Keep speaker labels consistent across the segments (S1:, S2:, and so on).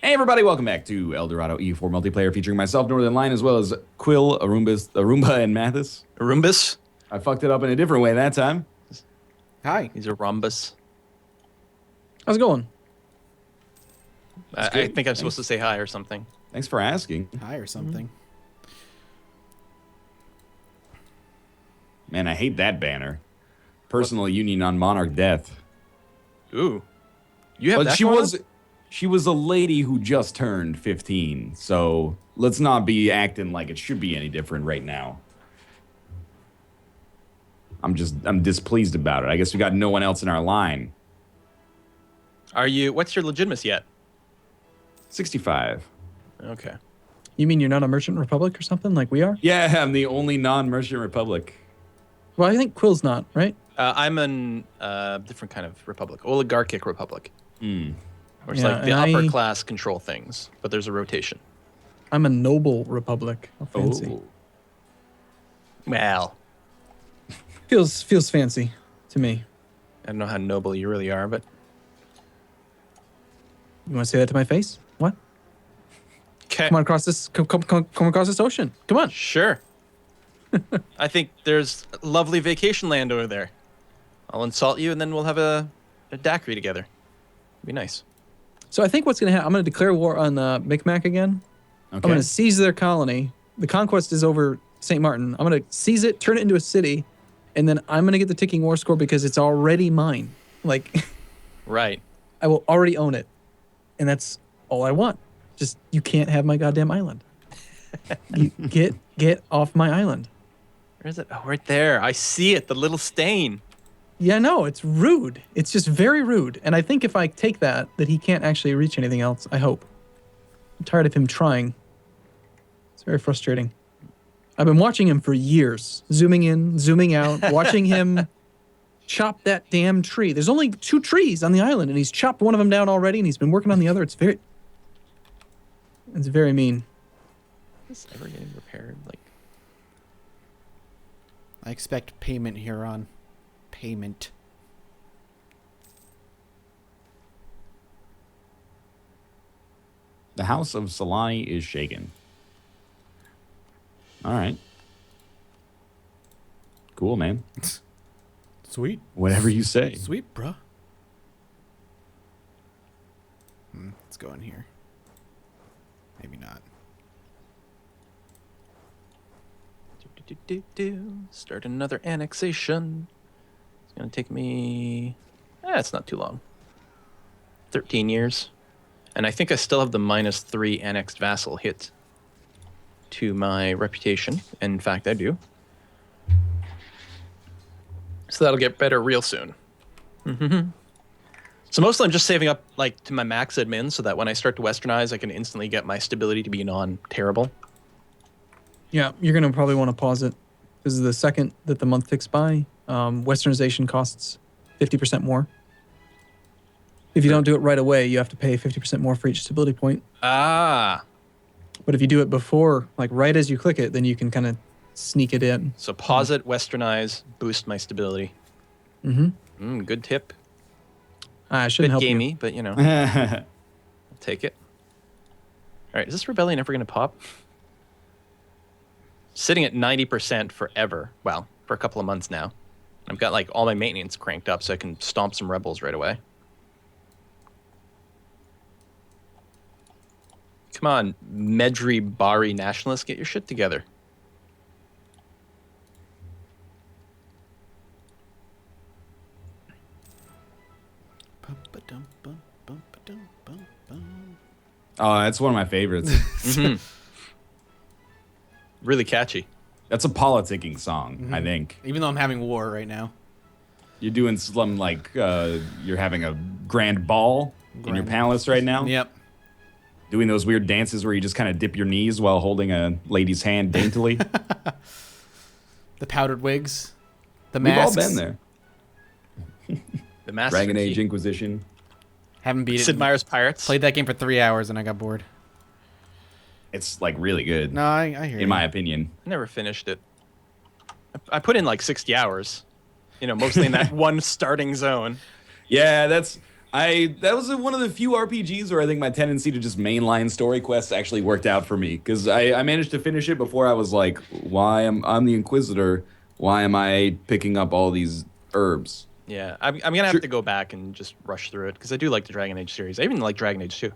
S1: Hey everybody, welcome back to El Dorado E4 multiplayer featuring myself, Northern Line, as well as Quill, Arumba, and Mathis.
S2: Arumbus?
S1: I fucked it up in a different way that time.
S3: Hi.
S2: He's a rhombus.
S3: How's it going?
S2: I think I'm supposed to say hi or something.
S1: Thanks for asking.
S3: Hi or something.
S1: Man, I hate that banner. Personal union on monarch death.
S2: Ooh. You have
S1: But
S2: that
S1: she
S2: going
S1: was
S2: on?
S1: she was a lady who just turned 15, so let's not be acting like it should be any different right now. I'm displeased about it. I guess we got no one else in our line.
S2: What's your legitimacy yet?
S1: 65.
S2: Okay.
S3: You mean you're not a merchant republic or something like we are?
S1: Yeah, I'm the only non-merchant republic.
S3: Well, I think Quill's not, right?
S2: I'm an different kind of republic. Oligarchic republic. Where it's
S3: Yeah,
S2: like the
S3: and
S2: upper class control things, but there's a rotation.
S3: I'm a noble republic. How fancy.
S1: Oh.
S2: Well,
S3: Feels fancy to me.
S2: I don't know how noble you really are, but...
S3: You want to say that to my face? What?
S2: Okay.
S3: Come on across this. Come across this ocean. Come on.
S2: Sure. I think there's lovely vacation land over there. I'll insult you, and then we'll have a daiquiri together. Be nice.
S3: So I think what's going to happen, I'm going to declare war on Micmac again.
S1: Okay.
S3: I'm going to seize their colony. The conquest is over St. Martin. I'm going to seize it, turn it into a city, and then I'm going to get the ticking war score because it's already mine. Like,
S2: Right.
S3: I will already own it. And that's all I want. Just, you can't have my goddamn island. You get off my island.
S2: Where is it? Oh, right there. I see it. The little stain.
S3: Yeah, no, it's rude. It's just very rude. And I think if I take that he can't actually reach anything else, I hope. I'm tired of him trying. It's very frustrating. I've been watching him for years, zooming in, zooming out, watching him chop that damn tree. There's only 2 trees on the island, and he's chopped one of them down already, and he's been working on the other. It's very mean.
S2: Is this ever getting repaired? Like,
S4: I expect payment here on payment.
S1: The house of Solani is shaken. All right. Cool, man.
S4: Sweet.
S1: Whatever you say.
S4: Sweet, bruh. Let's go in here. Maybe not.
S2: Start another annexation. It's gonna take me. It's not too long. 13 years, and I think I still have the -3 annexed vassal hit to my reputation. In fact, I do. So that'll get better real soon. So mostly I'm just saving up like to my max admin so that when I start to westernize, I can instantly get my stability to be non-terrible.
S3: Yeah, you're going to probably want to pause it because the second that the month ticks by, westernization costs 50% more. If you don't do it right away, you have to pay 50% more for each stability point.
S2: Ah,
S3: But if you do it before, like right as you click it, then you can kind of sneak it in.
S2: so pause it, westernize, boost my stability. Good tip.
S3: I shouldn't
S2: Bit
S3: help
S2: gamey,
S3: you.
S2: but you know, I'll take it. All right, is this rebellion ever going to pop? Sitting at 90% forever. Well, for a couple of months now. I've got like all my maintenance cranked up so I can stomp some rebels right away. Come on, Medri Bari nationalists, get your shit together.
S1: Oh, that's one of my favorites.
S2: Really catchy.
S1: That's a politicking song, I think.
S4: Even though I'm having war right now.
S1: You're doing some like you're having a grand ball in your palace right now.
S4: Yep.
S1: Doing those weird dances where you just kind of dip your knees while holding a lady's hand daintily.
S4: The powdered wigs. The
S1: We've all
S4: masks.
S1: been there.
S2: The Master
S1: Dragon
S2: Key.
S1: Age Inquisition.
S4: Haven't beat it.
S2: Sid Meier's Pirates.
S4: Played that game for 3 hours and I got bored.
S1: It's like really good,
S4: No, I hear you.
S1: in my opinion.
S2: I never finished it. I put in like 60 hours. You know, mostly in that one starting zone.
S1: Yeah, that's That was one of the few RPGs where I think my tendency to just mainline story quests actually worked out for me because I managed to finish it before I was like, I'm the Inquisitor. Why am I picking up all these herbs?
S2: Yeah, I'm gonna have to go back and just rush through it because I do like the Dragon Age series. I even like Dragon Age 2.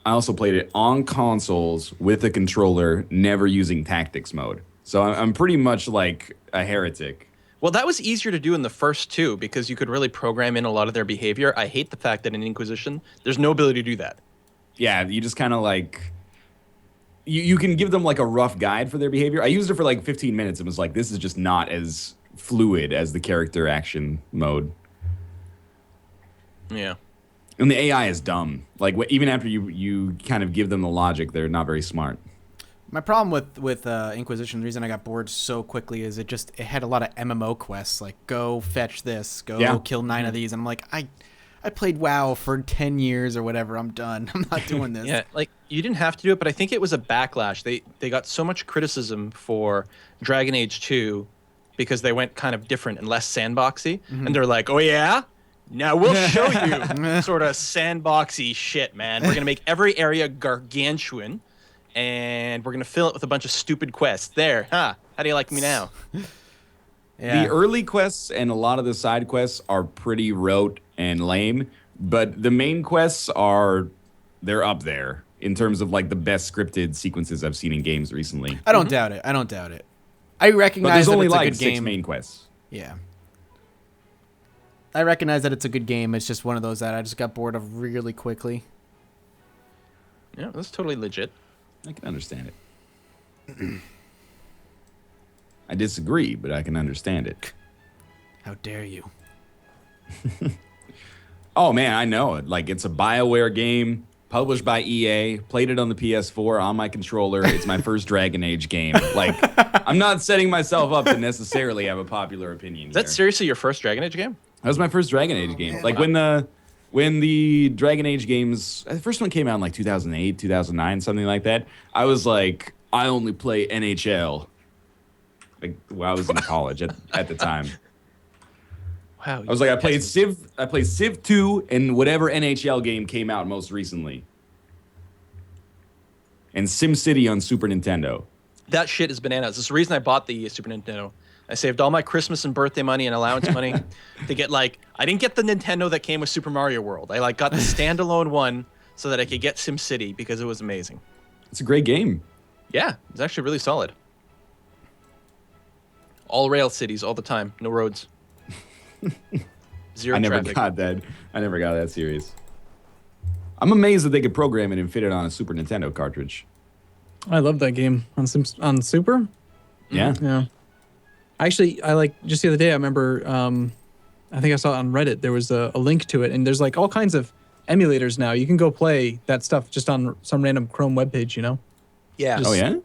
S1: I also played it on consoles with a controller, never using tactics mode. So I'm pretty much like a heretic.
S2: Well, that was easier to do in the first two because you could really program in a lot of their behavior. I hate the fact that in Inquisition, there's no ability to do that.
S1: Yeah, you just kind of like... You can give them like a rough guide for their behavior. I used it for like 15 minutes and was like, this is just not as fluid as the character action mode.
S2: Yeah.
S1: And the AI is dumb. Like even after you kind of give them the logic, they're not very smart.
S4: My problem with Inquisition, the reason I got bored so quickly is it had a lot of MMO quests, like go fetch this, go kill 9 of these. And I'm like, I played WoW for 10 years or whatever. I'm done. I'm not doing this.
S2: Yeah, like you didn't have to do it, but I think it was a backlash. They got so much criticism for Dragon Age 2 because they went kind of different and less sandboxy. And they're like, oh yeah? Now we'll show you sort of sandboxy shit, man. We're going to make every area gargantuan, and we're going to fill it with a bunch of stupid quests. There, huh? How do you like me now?
S4: Yeah.
S1: The early quests and a lot of the side quests are pretty rote and lame, but the main quests they're up there in terms of like the best scripted sequences I've seen in games recently.
S4: I don't doubt it. I don't doubt it. I recognize
S1: But there's
S4: that
S1: only
S4: it's
S1: like
S4: a good
S1: 6
S4: game.
S1: main quests.
S4: Yeah. I recognize that it's a good game. It's just one of those that I just got bored of really quickly.
S2: Yeah, that's totally legit.
S1: I can understand it. I disagree, but I can understand it.
S4: How dare you?
S1: Oh man, I know it. Like it's a BioWare game published by EA. Played it on the PS4 on my controller. It's my first Dragon Age game. Like I'm not setting myself up to necessarily have a popular opinion.
S2: Is that seriously your first Dragon Age game?
S1: That was my first Dragon Age game. Like when the Dragon Age games, the first one came out in like 2008, 2009, something like that. I was like, I only play NHL. Like, well, I was in college at the time.
S2: Wow.
S1: I was like, I played Civ 2 and whatever NHL game came out most recently. And SimCity on Super Nintendo.
S2: That shit is bananas. It's the reason I bought the Super Nintendo. I saved all my Christmas and birthday money and allowance money to get I didn't get the Nintendo that came with Super Mario World. I got the standalone one so that I could get SimCity because it was amazing.
S1: It's a great game.
S2: Yeah, it's actually really solid. All rail cities all the time, no roads. Zero
S1: I never
S2: traffic.
S1: got that. I never got that serious. I'm amazed that they could program it and fit it on a Super Nintendo cartridge.
S3: I love that game on Super.
S1: Yeah.
S3: Yeah. Actually, just the other day, I remember, I think I saw it on Reddit. There was a link to it, and there's like all kinds of emulators now. You can go play that stuff just on some random Chrome webpage, you know?
S2: Yeah.
S1: Oh, yeah?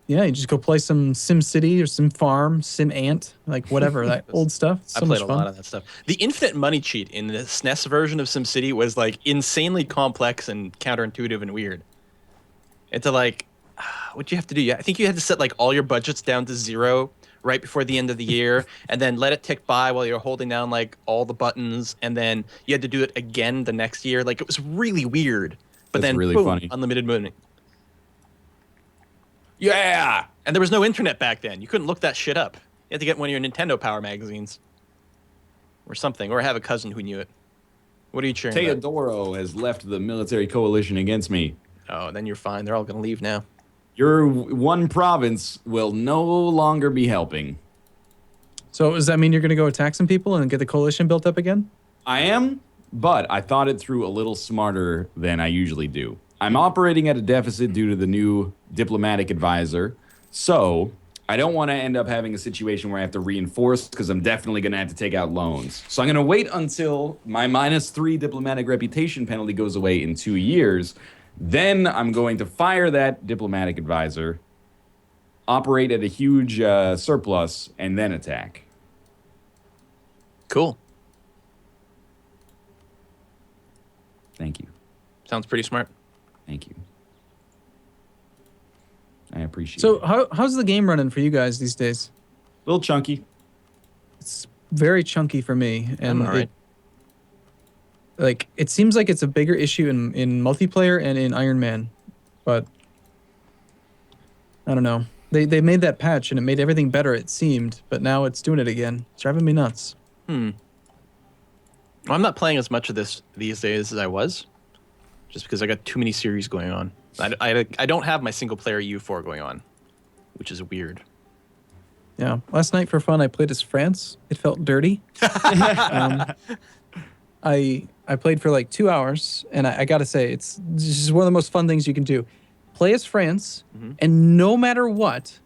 S3: Yeah, you just go play some Sim City or Sim Farm, Sim Ant, like whatever, that old stuff. It's so
S2: I played
S3: much
S2: a
S3: fun.
S2: lot of that stuff. The infinite money cheat in the SNES version of SimCity was like insanely complex and counterintuitive and weird. It's what'd you have to do? I think you had to set like all your budgets down to 0 right before the end of the year, and then let it tick by while you're holding down like all the buttons, and then you had to do it again the next year. Like it was really weird. But
S1: That's
S2: then
S1: really
S2: boom,
S1: funny.
S2: unlimited money.
S1: Yeah!
S2: And there was no internet back then. You couldn't look that shit up. You had to get one of your Nintendo Power magazines. Or something. Or have a cousin who knew it. What are you cheering about?
S1: Teodoro has left the military coalition against me.
S2: Oh, then you're fine. They're all going to leave now.
S1: Your one province will no longer be helping.
S3: So does that mean you're going to go attack some people and get the coalition built up again?
S1: I am, but I thought it through a little smarter than I usually do. I'm operating at a deficit due to the new diplomatic advisor, so I don't want to end up having a situation where I have to reinforce because I'm definitely going to have to take out loans. So I'm going to wait until my -3 diplomatic reputation penalty goes away in 2 years. Then I'm going to fire that diplomatic advisor, operate at a huge surplus, and then attack.
S2: Cool.
S1: Thank you.
S2: Sounds pretty smart.
S1: Thank you. I appreciate
S3: So
S1: it.
S3: how's the game running for you guys these days?
S1: A little chunky.
S3: It's very chunky for me, and
S2: I'm all right.
S3: Like, it seems like it's a bigger issue in multiplayer and in Iron Man, but I don't know. They made that patch and it made everything better, it seemed, but now it's doing it again. It's driving me nuts.
S2: Well, I'm not playing as much of this these days as I was, just because I got too many series going on. I don't have my single player U4 going on, which is weird.
S3: Yeah. Last night for fun, I played as France. It felt dirty. I played for like 2 hours, and I gotta say, it's just one of the most fun things you can do. Play as France, and no matter what,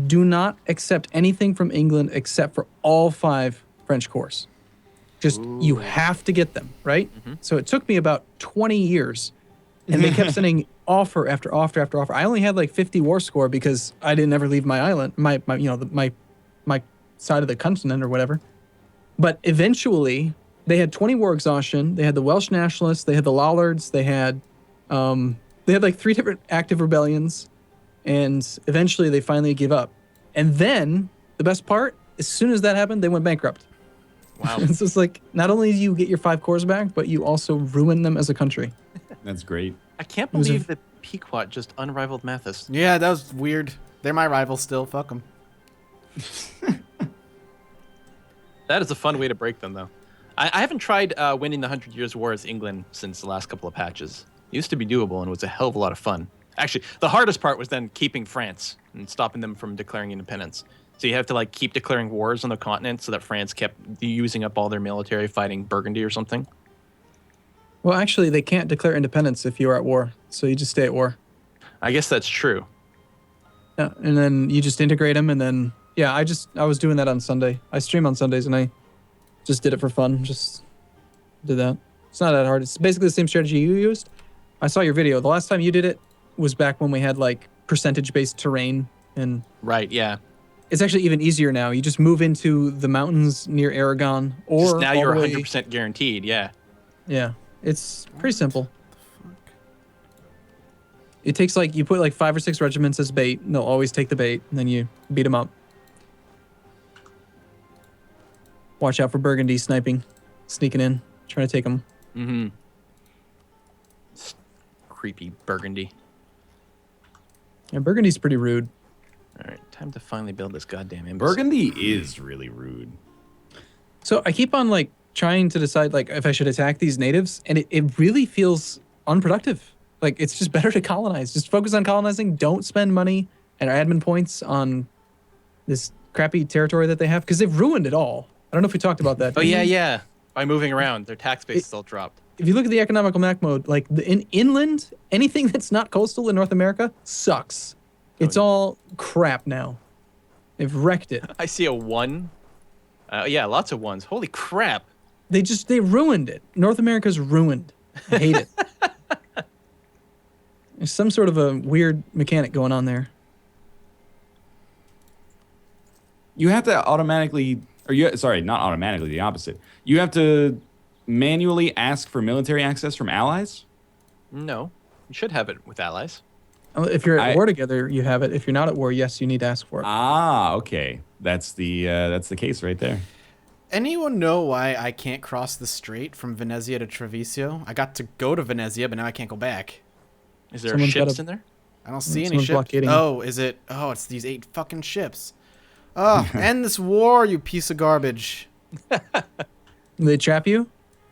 S3: do not accept anything from England except for all 5 French cores. Just, you have to get them, right? So it took me about 20 years, and they kept sending offer after offer after offer. I only had like 50 war score because I didn't ever leave my island, my side of the continent or whatever. But eventually, they had 20 war exhaustion. They had the Welsh nationalists. They had the Lollards. They had like 3 different active rebellions, and eventually they finally give up. And then the best part, as soon as that happened, they went bankrupt.
S2: Wow.
S3: It's just like, not only do you get your 5 cores back, but you also ruin them as a country.
S1: That's great.
S2: I can't
S3: was a-
S2: believe that Pequot just unrivaled Mathis.
S4: Yeah, that was weird. They're my rivals still. Fuck them.
S2: That is a fun way to break them, though. I haven't tried winning the 100 Years' War as England since the last couple of patches. It used to be doable and was a hell of a lot of fun. Actually, the hardest part was then keeping France and stopping them from declaring independence. So you have to like keep declaring wars on the continent so that France kept using up all their military fighting Burgundy or something.
S3: Well, actually, they can't declare independence if you're at war, so you just stay at war.
S2: I guess that's true.
S3: Yeah, and then you just integrate them, and then I was doing that on Sunday. I stream on Sundays, and I just did it for fun. Just did that. It's not that hard. It's basically the same strategy you used. I saw your video. The last time you did it was back when we had like percentage-based terrain, and
S2: Right, yeah.
S3: it's actually even easier now. You just move into the mountains near Aragon, or
S2: Just now
S3: all
S2: you're
S3: the way-
S2: 100% guaranteed, yeah.
S3: Yeah, it's pretty simple. It takes like, you put like 5 or 6 regiments as bait, and they'll always take the bait, and then you beat them up. Watch out for Burgundy sniping, sneaking in, trying to take them.
S2: Mm-hmm. Creepy Burgundy.
S3: Yeah, Burgundy's pretty rude.
S2: All right, time to finally build this goddamn embassy.
S1: Burgundy is really rude.
S3: So I keep on like trying to decide like if I should attack these natives, and it really feels unproductive. Like, it's just better to colonize. Just focus on colonizing. Don't spend money and admin points on this crappy territory that they have, because they've ruined it all. I don't know if we talked about that.
S2: Oh, yeah. By moving around, their tax base is all dropped.
S3: If you look at the economical map mode, like in inland, anything that's not coastal in North America sucks. It's all crap now. They've wrecked it.
S2: I see a 1. Yeah, lots of 1s. Holy crap.
S3: They ruined it. North America's ruined. I hate it. There's some sort of a weird mechanic going on there.
S1: You have to automatically, sorry, not automatically, the opposite. You have to manually ask for military access from allies?
S2: No, you should have it with allies.
S3: If you're at war together, you have it. If you're not at war, yes, you need to ask for it.
S1: Ah, okay. That's the case right there.
S4: Anyone know why I can't cross the strait from Venezia to Treviso? I got to go to Venezia, but now I can't go back.
S2: Is there
S3: Someone's
S2: ships
S3: gotta-
S2: in there?
S4: I don't see any
S3: Someone's
S4: ships.
S3: blockading.
S4: Oh, is it? Oh, it's these 8 fucking ships. Oh, end this war, you piece of garbage.
S3: They trap you?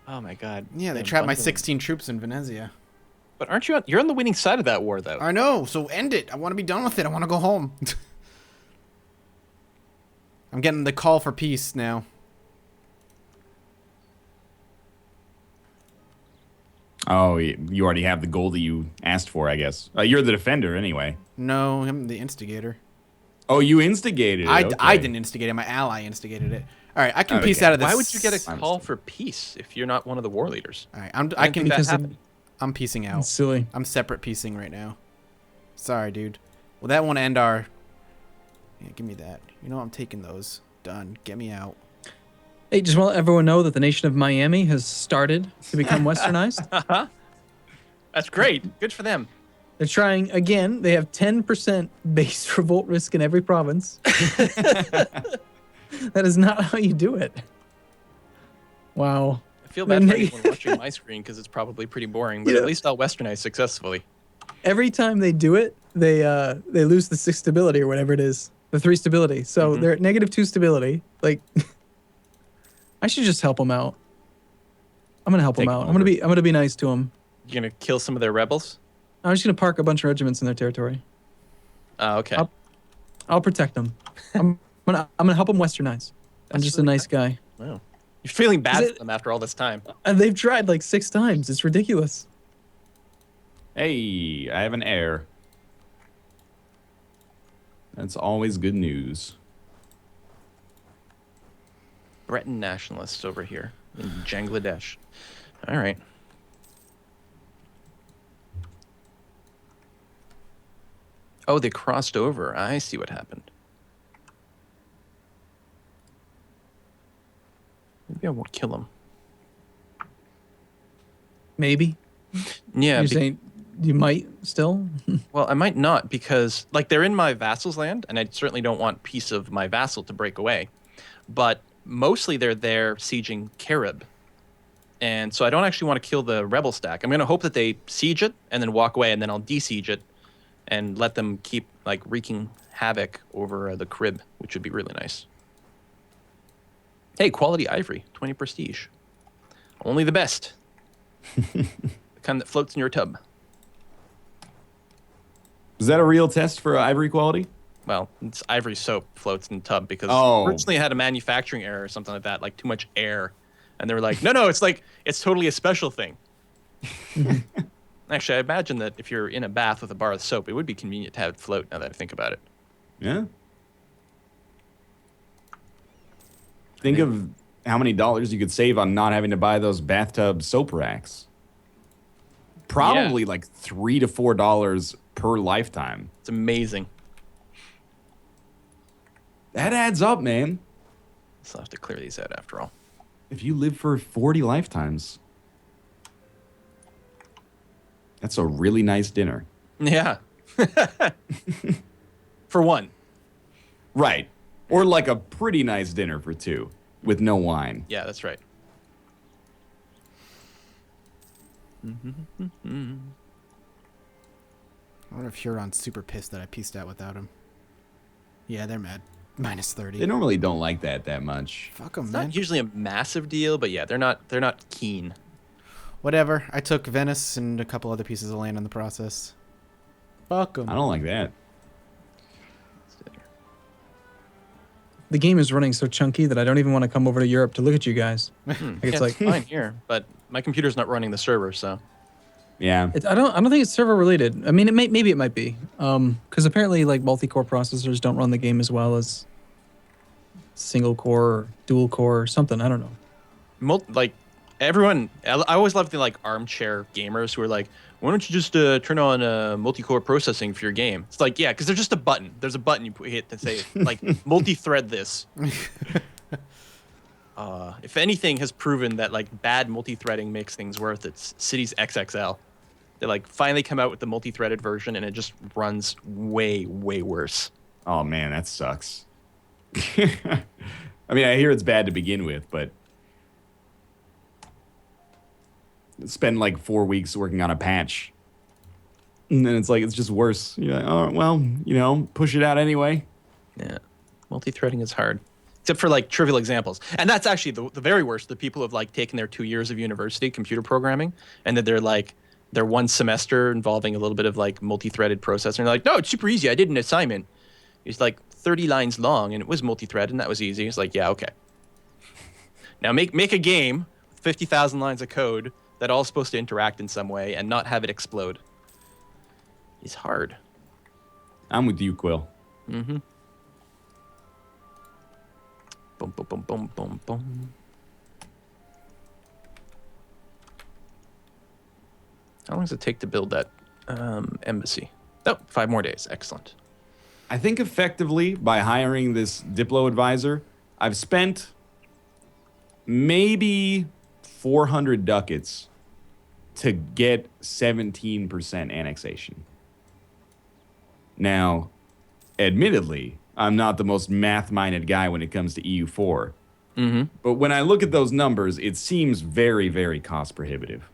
S2: Oh my god.
S4: Yeah, they
S2: Damn
S4: trapped my
S2: bundling.
S4: 16 troops in Venezia.
S2: But aren't you you're on the winning side of that war, though?
S4: I know, so end it. I want to be done with it. I want to go home. I'm getting the call for peace now.
S1: Oh, you already have the goal that you asked for, I guess. You're the defender anyway.
S4: No, I'm the instigator.
S1: Oh, you instigated it.
S4: I
S1: okay.
S4: didn't instigate it. My ally instigated it. All right, I can peace out of this.
S2: Why would you get a
S1: I'm
S2: call for peace if you're not one of the war leaders?
S4: All right,
S2: I
S4: I
S2: didn't
S4: can.
S2: think that
S3: because
S2: happened.
S4: I'm piecing out.
S3: It's silly.
S4: I'm separate piecing right now. Sorry, dude. Well, that won't end our... Yeah, give me that. You know I'm taking those. Done. Get me out.
S3: Hey, just want to let everyone know that the nation of Miami has started to become westernized.
S2: That's great. Good for them.
S3: They're trying again. They have 10% base revolt risk in every province. That is not how you do it. Wow.
S2: feel
S3: They're
S2: bad for
S3: neg-
S2: anyone watching my screen because it's probably pretty boring, but
S3: Yeah.
S2: at least I'll westernize successfully.
S3: Every time they do it, they lose the 6 stability or whatever it is, the 3 stability. So they're at -2 stability. Like, I should just help them out. I'm gonna help them
S1: Take
S3: out.
S1: them
S3: I'm
S1: over.
S3: gonna be nice to them.
S2: You're gonna kill some of their rebels?
S3: I'm just gonna park a bunch of regiments in their territory.
S2: Oh, okay.
S3: I'll protect them. I'm gonna help them westernize. I'm
S2: That's
S3: just
S2: really
S3: a nice guy.
S2: Wow. You're feeling bad
S3: Is
S2: for
S3: it-
S2: them after all this time.
S3: And they've tried like 6 times. It's ridiculous.
S1: Hey, I have an heir. That's always good news.
S2: Breton nationalists over here in Bangladesh. All right. Oh, they crossed over. I see what happened. Maybe I won't kill them.
S3: Maybe.
S2: Yeah.
S3: You're saying you might still?
S2: Well, I might not because, like, they're in my vassal's land, and I certainly don't want piece of my vassal to break away. But mostly they're there sieging Carib. And so I don't actually want to kill the rebel stack. I'm going to hope that they siege it and then walk away, and then I'll de-siege it and let them keep, like, wreaking havoc over the Carib, which would be really nice. Hey, quality ivory, 20 prestige. Only the best. The kind that floats in your tub.
S1: Is that a real test for ivory quality?
S2: Well, it's ivory soap floats in the tub because
S1: Oh.
S2: originally it had a manufacturing error or something like that, like too much air. And they were like, no, it's totally a special thing. Actually, I imagine that if you're in a bath with a bar of soap, it would be convenient to have it float now that I think about it.
S1: Yeah. Think of how many dollars you could save on not having to buy those bathtub soap racks. Probably like $3 to $4 per lifetime.
S2: It's amazing.
S1: That adds up, man.
S2: So I'll have to clear these out after all.
S1: If you live for 40 lifetimes, that's a really nice dinner.
S2: Yeah. For one.
S1: Right. Or like a pretty nice dinner for 2 with no wine.
S2: Yeah, that's right.
S4: I wonder if Huron's super pissed that I pieced out without him. Yeah, they're mad. -30.
S1: They normally don't like that much.
S4: Fuck them,
S2: It's
S4: man.
S2: not usually a massive deal, but yeah, they're not keen.
S4: Whatever. I took Venice and a couple other pieces of land in the process. Fuck them.
S1: I don't like that.
S3: The game is running so chunky that I don't even want to come over to Europe to look at you guys.
S2: Yeah,
S3: It's
S2: it's
S3: like-
S2: fine here, but my computer's not running the server, so
S1: Yeah.
S3: I don't think it's server related. I mean, maybe it might be. Because apparently, like multi-core processors don't run the game as well as single core or dual core or something. I don't know.
S2: like everyone, I always love the like armchair gamers who are like, why don't you just turn on multi-core processing for your game? It's like, yeah, because there's just a button. There's a button you hit to say like multi-thread this. If anything has proven that like bad multi-threading makes things worth, it's Cities XXL. They like finally come out with the multi-threaded version, and it just runs way worse.
S1: Oh man, that sucks. I mean, I hear it's bad to begin with, but spend like 4 weeks working on a patch, and then it's like it's just worse. You're like, oh well, push it out anyway.
S2: Yeah, multi-threading is hard, except for like trivial examples. And that's actually the very worst. The people who have like taken their 2 years of university computer programming, and then they're like their 1 semester involving a little bit of like multi-threaded processing. They're like, no, it's super easy. I did an assignment. It's like 30 lines long, and it was multi-threaded, and that was easy. It's like, yeah, okay. Now make a game with 50,000 lines of code that all supposed to interact in some way and not have it explode. It's hard.
S1: I'm with you, Quill.
S2: Mm-hmm. Boom, boom, boom, boom, boom, boom. How long does it take to build that embassy? Oh, 5 more days. Excellent.
S1: I think effectively by hiring this Diplo advisor, I've spent maybe 400 ducats to get 17% annexation. Now, admittedly, I'm not the most math-minded guy when it comes to EU4,
S2: Mm-hmm.
S1: But when I look at those numbers, it seems very, very cost prohibitive.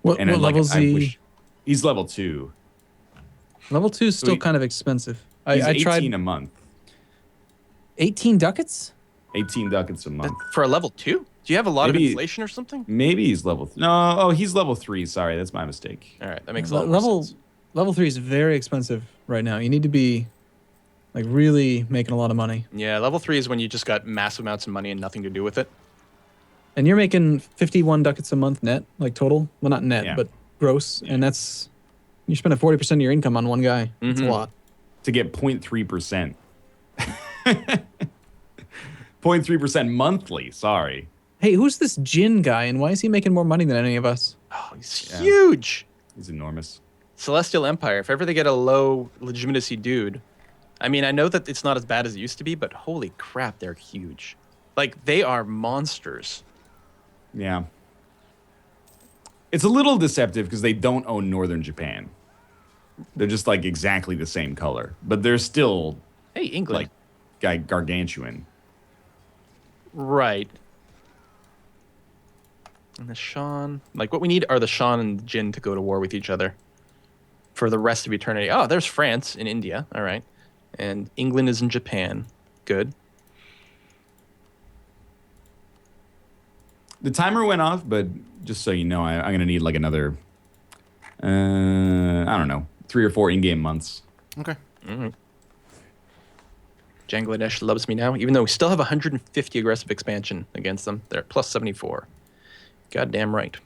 S3: What
S1: And
S3: level's he?
S1: He's level 2.
S3: Level 2 is
S1: So
S3: still kind of expensive.
S1: He's
S3: I
S1: 18
S3: tried
S1: a month.
S3: 18 ducats.
S1: 18 ducats a month.
S2: For a level 2? Do you have a lot of
S1: Maybe-
S2: inflation or something?
S1: Maybe he's level... No, oh, he's level 3. Sorry, that's my mistake.
S2: All right, that makes a lot more
S3: Level
S2: sense.
S3: level 3 is very expensive right now. You need to be like really making a lot of money.
S2: Yeah, level 3 is when you just got massive amounts of money and nothing to do with it.
S3: And you're making 51 ducats a month net, like total. Well, not net,
S1: Yeah.
S3: but gross. And that's you spend 40% of your income on one guy. That's a
S2: Mhm.
S3: lot.
S1: To get 0.3%. 0.3% monthly, sorry.
S3: Hey, who's this Jin guy, and why is he making more money than any of us?
S2: Oh, he's
S1: Yeah.
S2: huge.
S1: He's enormous.
S2: Celestial Empire. If ever they get a low legitimacy dude, I mean, I know that it's not as bad as it used to be, but holy crap, they're huge. Like, they are monsters.
S1: Yeah. It's a little deceptive because they don't own northern Japan. They're just like exactly the same color, but they're still
S2: Hey, England.
S1: like gargantuan.
S2: Right. And the Shan. Like, what we need are the Shan and the Jin to go to war with each other for the rest of eternity. Oh, there's France and India. All right. And England is in Japan. Good.
S1: The timer went off, but just so you know, I'm going to need like another, I don't know, 3 or 4 in-game months.
S4: Okay.
S2: Bangladesh loves me now, even though we still have 150 aggressive expansion against them. They're at plus 74. Goddamn right.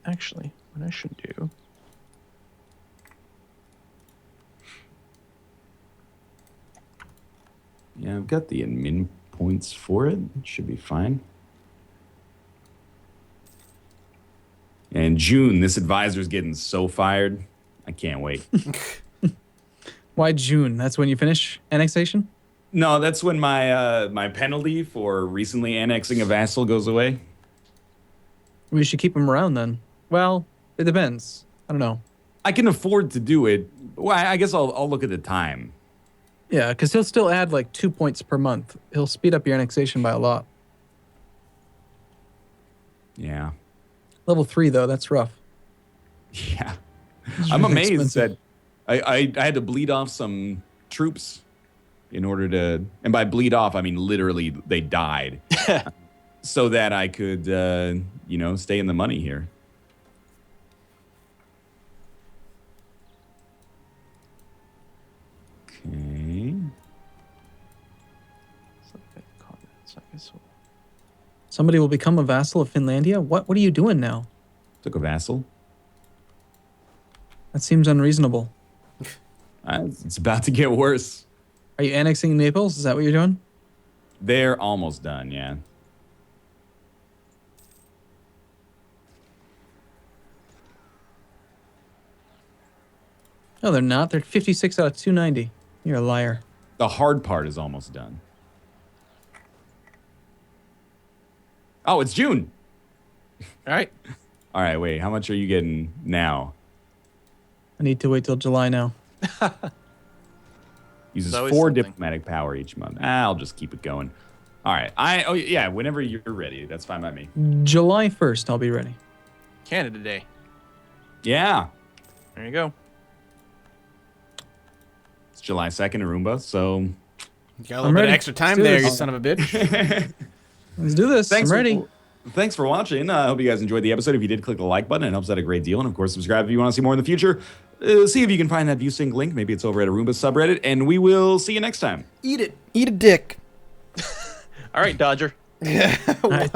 S2: Actually, what I should do.
S1: Yeah, I've got the admin points for it. It should be fine. And June, this advisor's getting so fired. I can't wait.
S3: Why June? That's when you finish annexation?
S1: No, that's when my my penalty for recently annexing a vassal goes away.
S3: We should keep him around then. Well, it depends. I don't know.
S1: I can afford to do it. Well, I guess I'll look at the time.
S3: Yeah, because he'll still add like 2 points per month. He'll speed up your annexation by a lot.
S1: Yeah.
S3: Level 3, though, that's rough.
S1: Yeah.
S3: It's
S1: I'm
S3: really
S1: amazed
S3: expensive.
S1: that I had to bleed off some troops in order to, and by bleed off, I mean literally they died, so that I could, stay in the money here. Okay.
S3: Somebody will become a vassal of Finlandia? What are you doing now?
S1: Took a vassal.
S3: That seems unreasonable.
S1: It's about to get worse.
S3: Are you annexing Naples? Is that what you're doing?
S1: They're almost done, yeah.
S3: No, they're not. They're 56 out of 290. You're a liar.
S1: The hard part is almost done. Oh, it's June.
S2: All right.
S1: All right, wait. How much are you getting now?
S3: I need to wait till July now.
S1: Uses
S2: It's always
S1: 4
S2: something.
S1: diplomatic power each month. I'll just keep it going. All right. Yeah, whenever you're ready. That's fine by me.
S3: July 1st, I'll be ready.
S2: Canada Day.
S1: Yeah.
S2: There you go.
S1: It's July 2nd, Aruba. So
S4: You got a
S3: I'm
S4: little bit
S3: ready.
S4: of extra time
S3: Let's do
S4: there,
S3: this.
S4: you son of a bitch.
S3: Let's do this. I'm ready.
S1: Thanks for watching. I hope you guys enjoyed the episode. If you did, click the like button. It helps out a great deal. And of course, subscribe if you want to see more in the future. See if you can find that ViewSync link. Maybe it's over at Aruba's subreddit. And we will see you next time.
S4: Eat it. Eat a dick.
S2: All right, Dodger.
S3: All right.